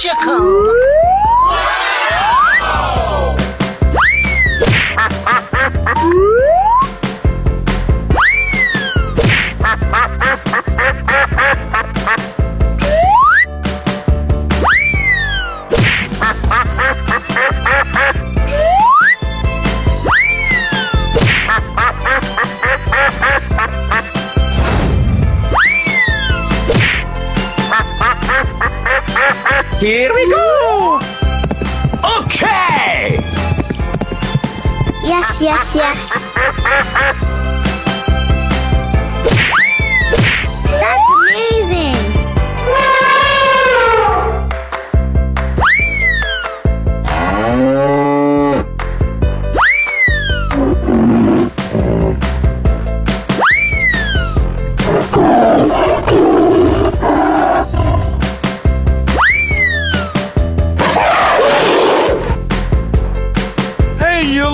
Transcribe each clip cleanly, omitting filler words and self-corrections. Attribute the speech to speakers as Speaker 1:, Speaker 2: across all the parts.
Speaker 1: magical!
Speaker 2: Here we go! Okay!
Speaker 3: Yes, yes, yes. That's amazing!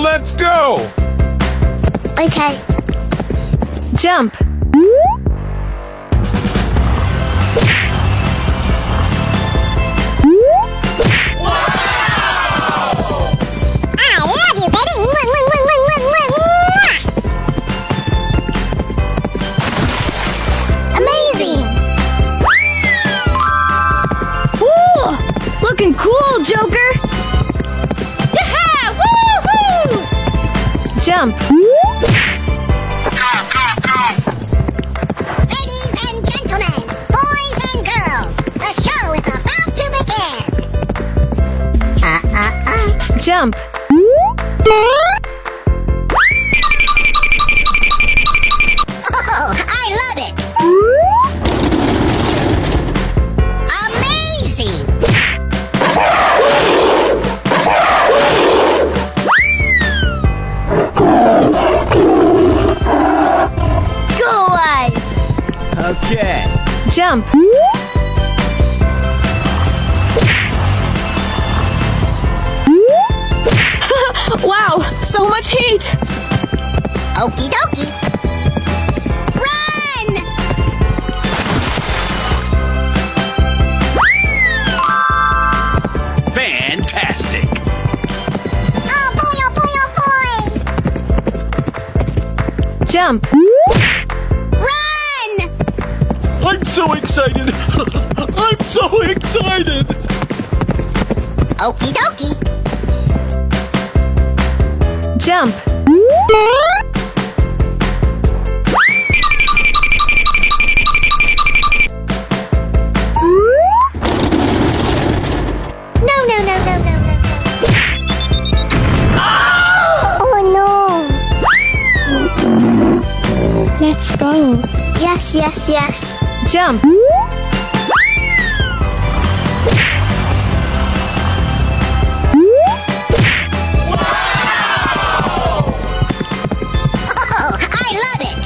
Speaker 4: Let's go!
Speaker 3: Okay.
Speaker 5: Jump.
Speaker 3: I love you, baby! Amazing!
Speaker 5: Ooh, looking cool, Joker. Jump.
Speaker 3: Ladies and gentlemen, boys and girls, the show is about to begin.
Speaker 5: Jump.
Speaker 3: Oh, I love it! Amazing! Go away!
Speaker 2: Okay.
Speaker 5: Jump. Wow, so much heat.
Speaker 3: Okie dokie. Run!
Speaker 2: Fantastic.
Speaker 3: Oh boy, oh boy, oh boy!
Speaker 5: Jump.
Speaker 3: Run!
Speaker 4: I'm so excited! I'm so excited!
Speaker 3: Okie dokie.
Speaker 5: Jump.
Speaker 3: No, no, no, no, no, no. Oh no.
Speaker 5: Let's go.
Speaker 3: Yes, yes, yes.
Speaker 5: Jump.
Speaker 3: Oh, I love it.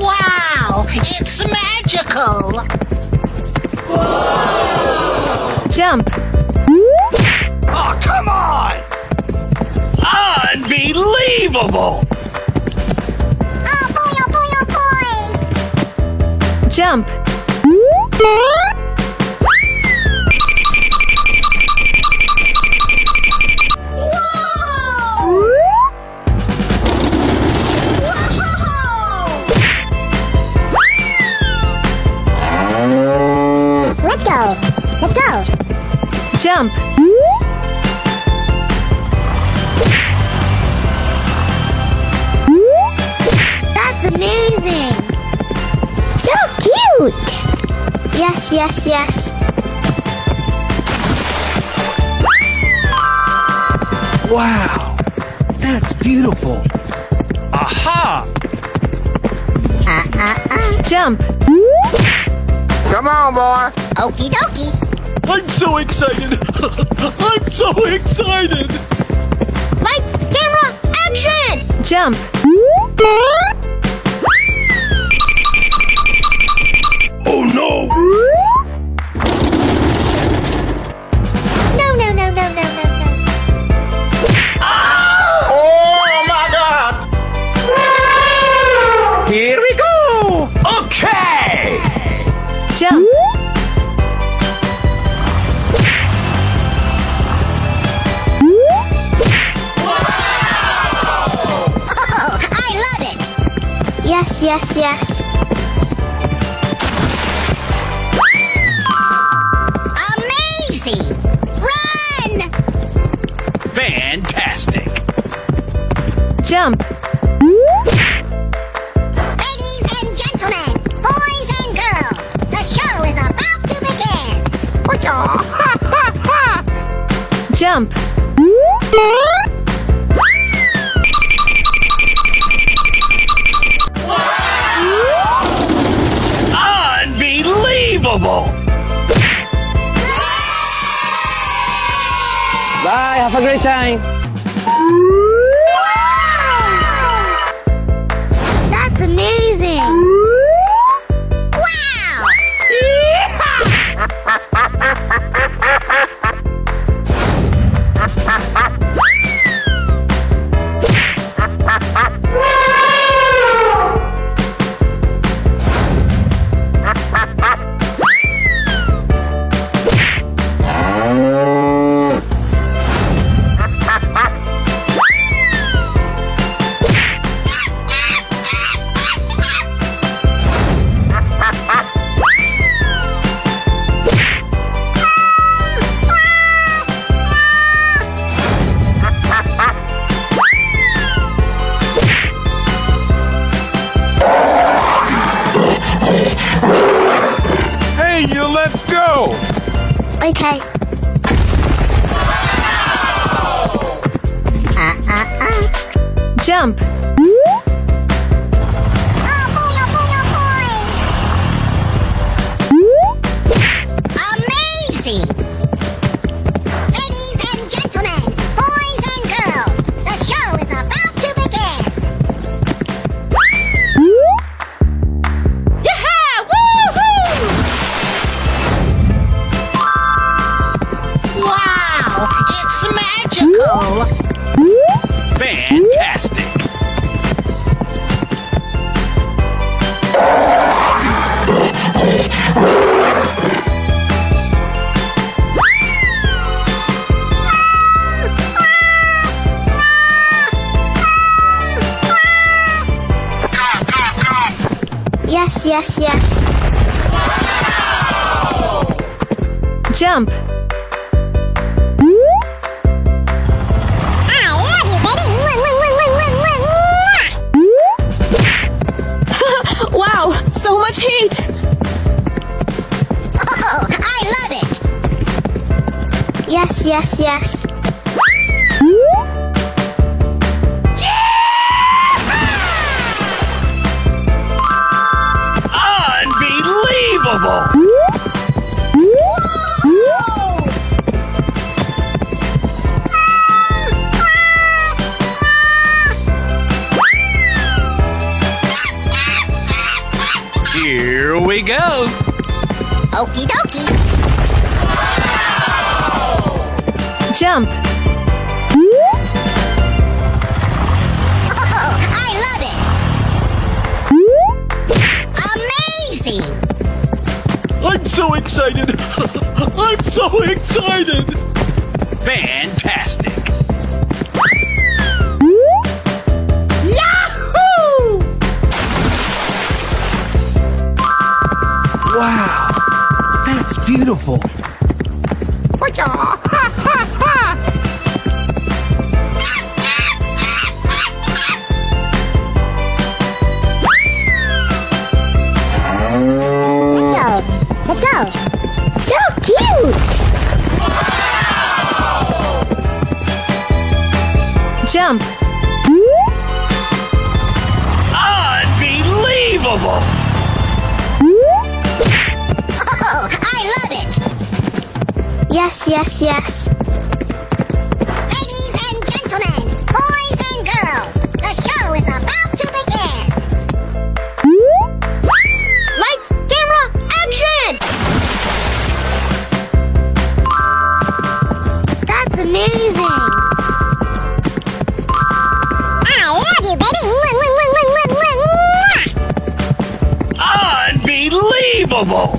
Speaker 1: Wow! It's magical!
Speaker 5: Jump.
Speaker 2: Oh, come on! Unbelievable!
Speaker 3: Oh boy, oh boy, oh boy!
Speaker 5: Jump.
Speaker 3: Let's go. Let's go.
Speaker 5: Jump.
Speaker 3: That's amazing. So cute. Yes, yes, yes.
Speaker 2: Wow! That's beautiful! Aha!
Speaker 5: Jump.
Speaker 4: Come on, boy!
Speaker 3: Okie dokie.
Speaker 4: I'm so excited! I'm so excited!
Speaker 3: Lights, camera, action!
Speaker 5: Jump.
Speaker 2: Oh no!
Speaker 3: No, no, no, no, no, no, no.
Speaker 4: Oh my God!
Speaker 2: Here we go!
Speaker 3: Yes, yes, yes.
Speaker 1: Amazing! Run!
Speaker 2: Fantastic!
Speaker 5: Jump.
Speaker 3: Ladies and gentlemen, boys and girls, the show is about to begin.
Speaker 5: Jump.
Speaker 2: Unbelievable!
Speaker 6: Bye, have a great time.
Speaker 3: That's amazing. Wow!
Speaker 4: Hey, you, let's go!
Speaker 3: Okay.
Speaker 5: Jump.
Speaker 1: Amazing!
Speaker 3: Ladies and gentlemen, boys and girls, the show is about to begin.
Speaker 1: Wow! It's magical!
Speaker 2: Fantastic!
Speaker 3: Yes, yes, yes.
Speaker 5: Jump.
Speaker 7: Wow, so much heat!
Speaker 1: Oh, I love it!
Speaker 3: Yes, yes, yes.
Speaker 2: Unbelievable! Here we go!
Speaker 1: Okie dokie!
Speaker 5: Jump.
Speaker 1: Oh, I love it! Amazing!
Speaker 4: I'm so excited! I'm so excited!
Speaker 2: Fantastic! Wow! That's beautiful!
Speaker 3: Let's go. So cute.
Speaker 5: Jump.
Speaker 2: Unbelievable!
Speaker 1: Oh, I love it!
Speaker 3: Yes, yes, yes.
Speaker 1: Ladies and gentlemen, boys and girls, the show is about to begin!
Speaker 3: Lights, camera, action! That's amazing. I love you, baby.
Speaker 2: Unbelievable!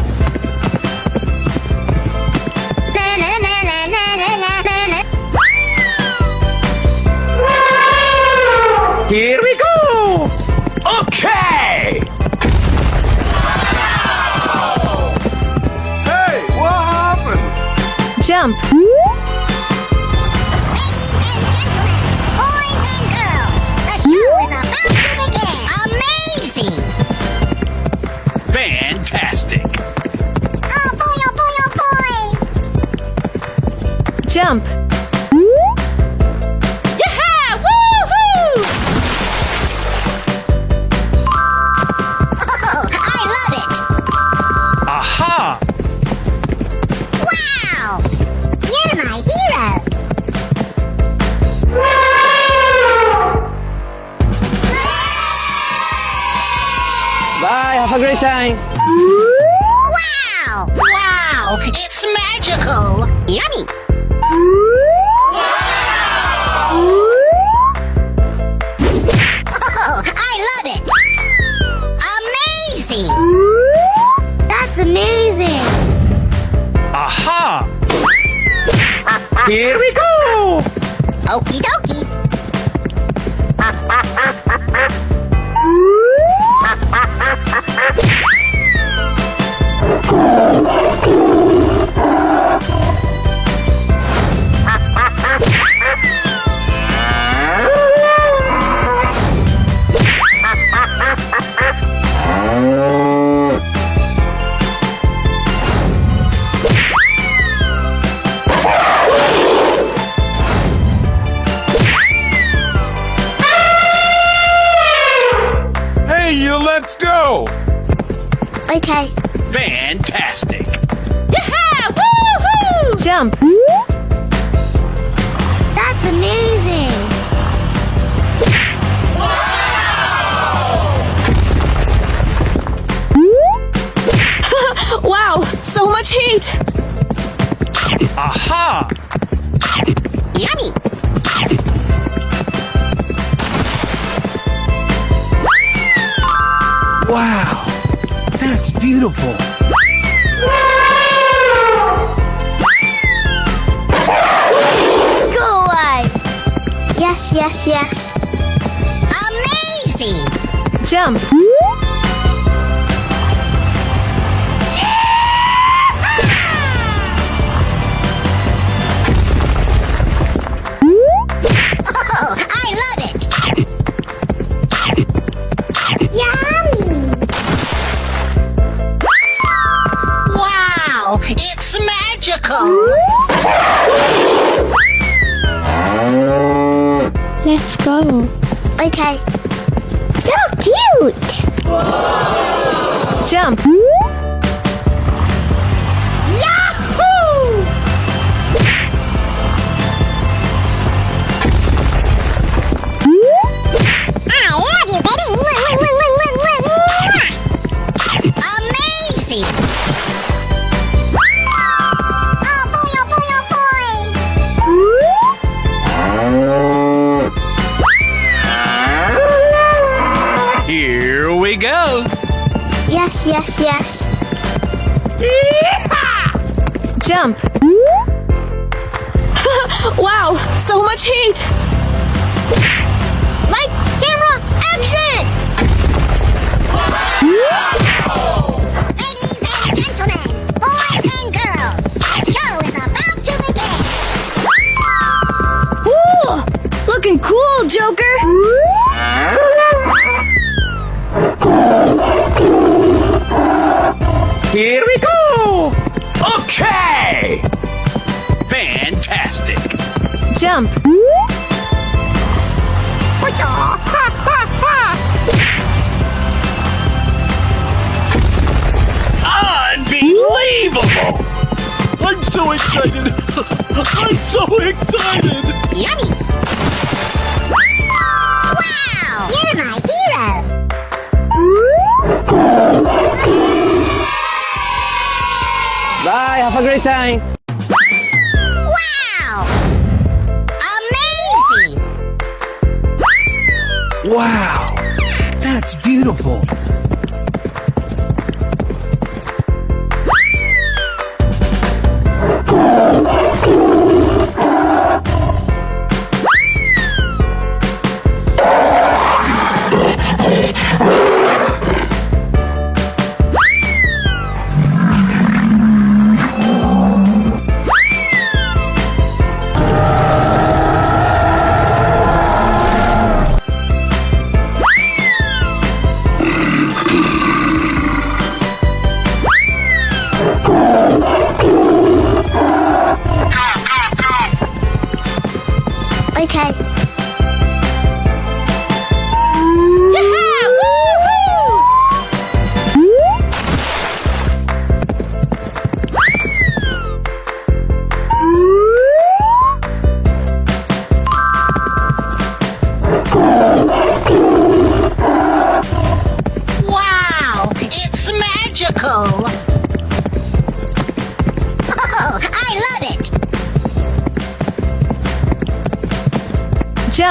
Speaker 2: Here we go! Okay!
Speaker 5: Jump.
Speaker 1: Ladies and gentlemen, boys and girls, the show is about to begin. Amazing!
Speaker 2: Fantastic.
Speaker 1: Oh boy, oh boy, oh boy!
Speaker 5: Jump.
Speaker 1: Oh, I love it!
Speaker 2: Aha!
Speaker 1: Wow! You're my hero!
Speaker 6: Bye, have a great time.
Speaker 1: Wow! Wow! It's magical!
Speaker 3: Yummy.
Speaker 1: Oh, I love it! Amazing!
Speaker 3: That's amazing.
Speaker 2: Aha!
Speaker 4: Here we go!
Speaker 1: Okie dokie!
Speaker 4: Hey, you, let's go!
Speaker 3: Okay.
Speaker 2: Fantastic.
Speaker 5: Jump.
Speaker 3: That's amazing.
Speaker 5: Wow, so much heat.
Speaker 2: Aha!
Speaker 3: Yummy.
Speaker 2: Wow! That's beautiful.
Speaker 3: Go away. Yes, yes, yes.
Speaker 1: Amazing!
Speaker 5: Jump.
Speaker 1: Oh, I love it!
Speaker 3: Yummy.
Speaker 1: Wow! It's magical!
Speaker 3: Let's go. Okay. So cute.
Speaker 5: Jump.
Speaker 3: Yahoo!
Speaker 1: I love you, baby! Amazing! Oh boy, oh boy, oh boy!
Speaker 2: Here we go.
Speaker 3: Yes, yes, yes.
Speaker 5: Jump. Wow, so much heat.
Speaker 3: Light, camera, action!
Speaker 1: Ladies and gentlemen, boys and girls, the show is about to begin!
Speaker 5: Ooh, looking cool, Joker.
Speaker 4: Here we go!
Speaker 2: Okay! Fantastic.
Speaker 5: Jump.
Speaker 2: Unbelievable!
Speaker 4: I'm so excited! I'm so excited!
Speaker 3: Yummy.
Speaker 1: Wow! You're my hero!
Speaker 6: Bye, have a great time.
Speaker 1: Wow! Amazing!
Speaker 2: Wow! That's beautiful.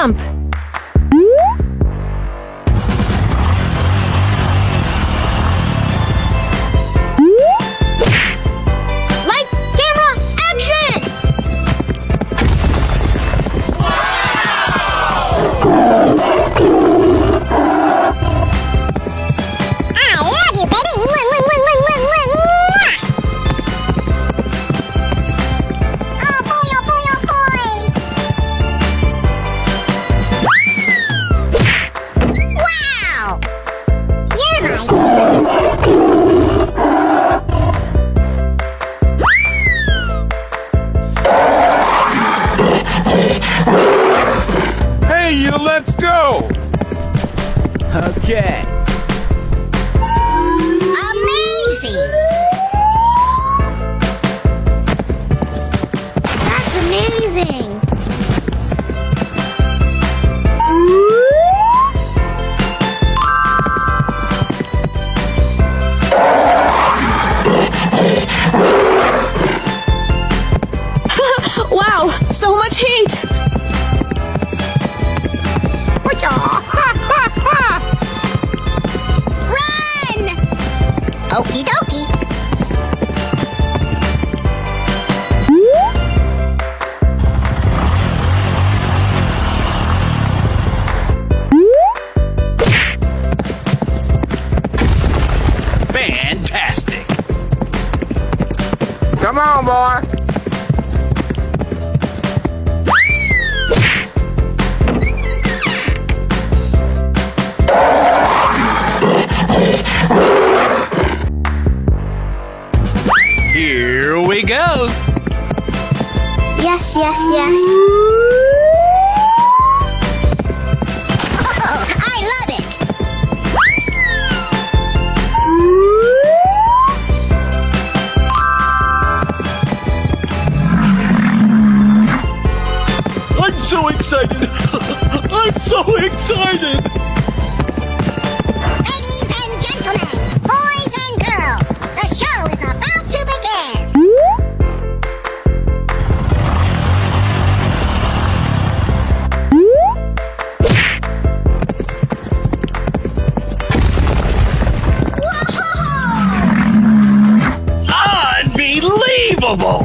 Speaker 5: Jump.
Speaker 3: Lights, camera, action! I love you, baby! Mwah, mwah, mwah, mwah, mwah, mwah, mwah. Oh boy, oh boy, oh boy! Wow! You're my hero!
Speaker 4: Hey, you, let's go!
Speaker 2: Okay.
Speaker 3: Amazing! That's amazing!
Speaker 5: Wow, so much heat.
Speaker 3: Run! Okie dokie.
Speaker 2: Fantastic.
Speaker 4: Come on, boy!
Speaker 2: Here we go.
Speaker 3: Yes, yes, yes. Oh, I love it!
Speaker 4: I'm so excited! I'm so excited!
Speaker 3: Ladies and gentlemen, boys and girls, the show is about to begin!
Speaker 2: Unbelievable.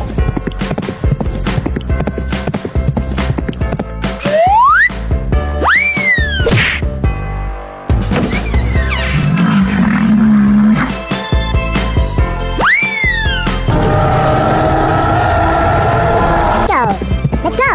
Speaker 3: Let's go!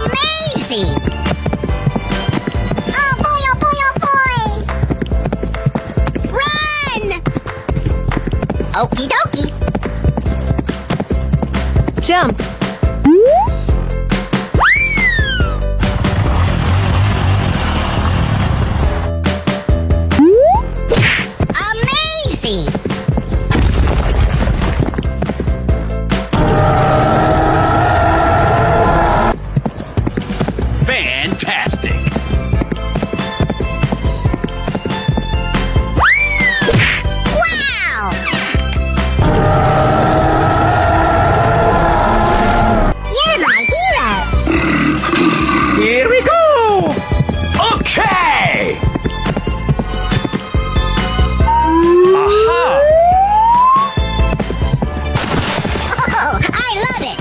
Speaker 3: Amazing! Oh boy, oh boy, oh boy! Run! Okie dokie!
Speaker 5: Jump.
Speaker 3: Amazing!
Speaker 2: Fantastic.
Speaker 3: Wow! You're my hero!
Speaker 2: Here we go. Okay. Aha.
Speaker 3: Oh, I love it!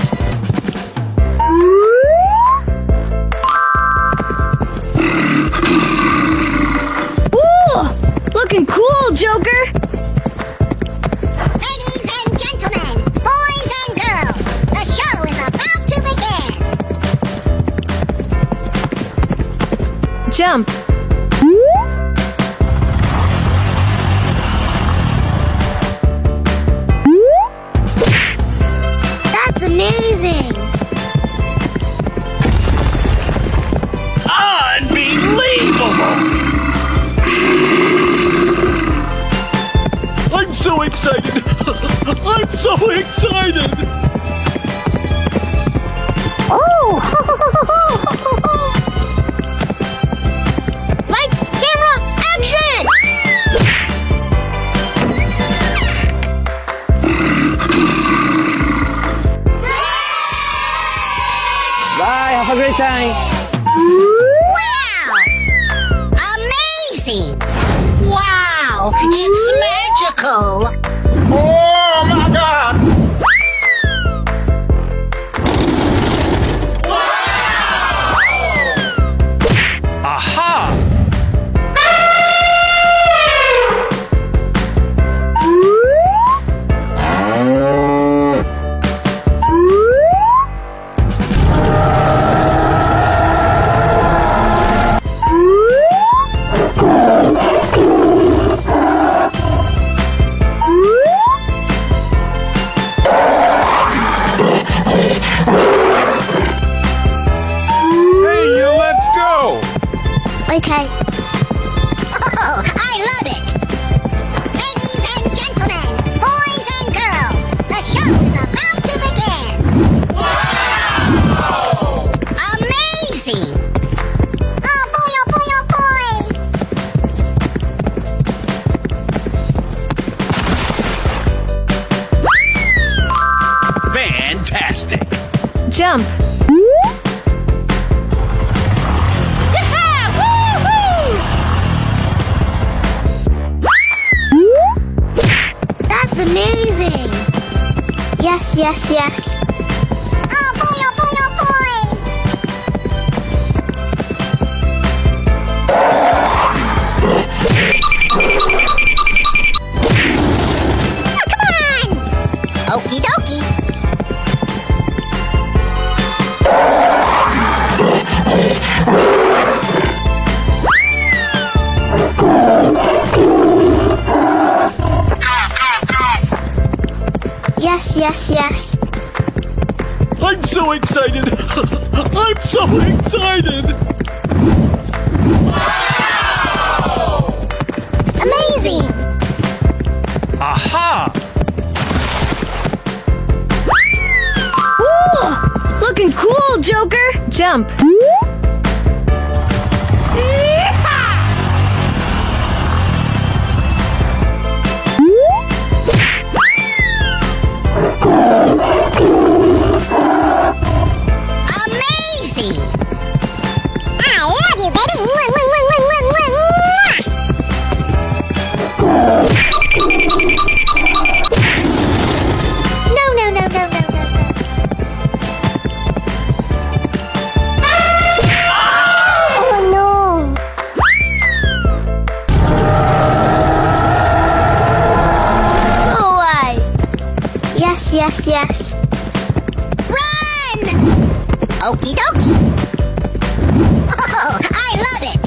Speaker 5: Ooh, looking cool, Joker.
Speaker 3: Ladies and gentlemen, boys and girls, the show is about to begin!
Speaker 5: Jump.
Speaker 3: That's amazing!
Speaker 2: Unbelievable.
Speaker 4: I'm so excited! I'm so excited!
Speaker 3: Oh!
Speaker 6: great time.
Speaker 3: Wow! Amazing! Wow! It's magical!
Speaker 2: Oh my God! Aha! Hey, let's go!
Speaker 1: Okay.
Speaker 3: Oh, I love it! Ladies and gentlemen, boys and girls, the show is about to begin! Wow! Amazing! Oh boy, oh boy, oh boy!
Speaker 2: Fantastic!
Speaker 5: Jump.
Speaker 1: That's amazing. Yes, yes, yes.
Speaker 3: Oh boy, oh boy, oh boy! Come on! Okie dokie!
Speaker 1: Yes, yes, yes.
Speaker 4: I'm so excited. I'm so excited.
Speaker 1: Amazing.
Speaker 2: Aha!
Speaker 5: Ooh, looking cool, Joker. Jump.
Speaker 3: Amazing! I love you, baby! Mwah, mwah, mwah, mwah, mwah, mwah, mwah.
Speaker 1: No, no, no, no, no, no, no. Oh no. Go away. Yes, yes, yes.
Speaker 3: Run! Okie dokie! Oh, I love it!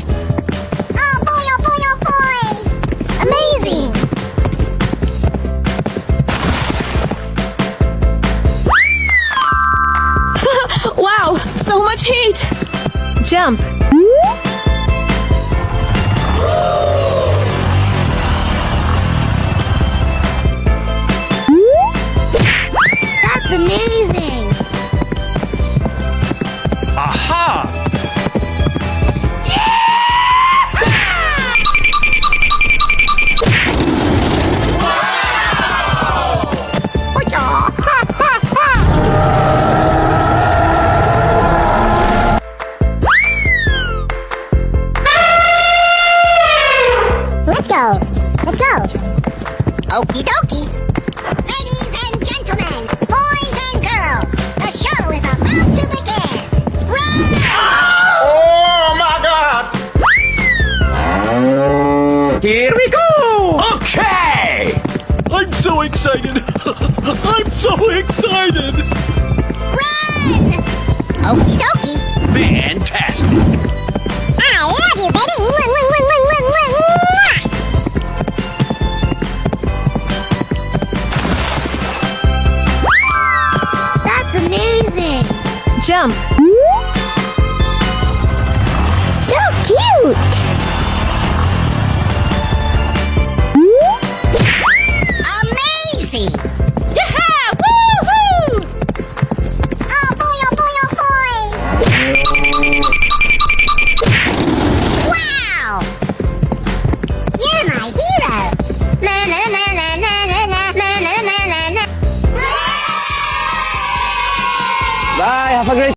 Speaker 3: Oh boy, oh boy, oh boy!
Speaker 1: Amazing.
Speaker 5: Wow, so much heat. Jump.
Speaker 1: That's amazing.
Speaker 2: Aha!
Speaker 1: Let's go. Let's go.
Speaker 3: Okie dokie! Ladies and gentlemen, boys and girls, the show is about to begin! Run!
Speaker 2: Oh my God! Here we go! Okay!
Speaker 4: I'm so excited. I'm so excited.
Speaker 3: Run! Okie dokie!
Speaker 2: Fantastic!
Speaker 3: I love you, baby! Mwah, mwah, mwah, mwah, mwah, mwah, mwah.
Speaker 1: That's amazing.
Speaker 5: Jump.
Speaker 1: So cute.
Speaker 3: Amazing!
Speaker 1: Yeah! Woohoo!
Speaker 3: Oh boy, oh boy, oh boy! Wow! You're my hero!
Speaker 1: Na na na na na na na na na na na.
Speaker 6: Bye. Have a great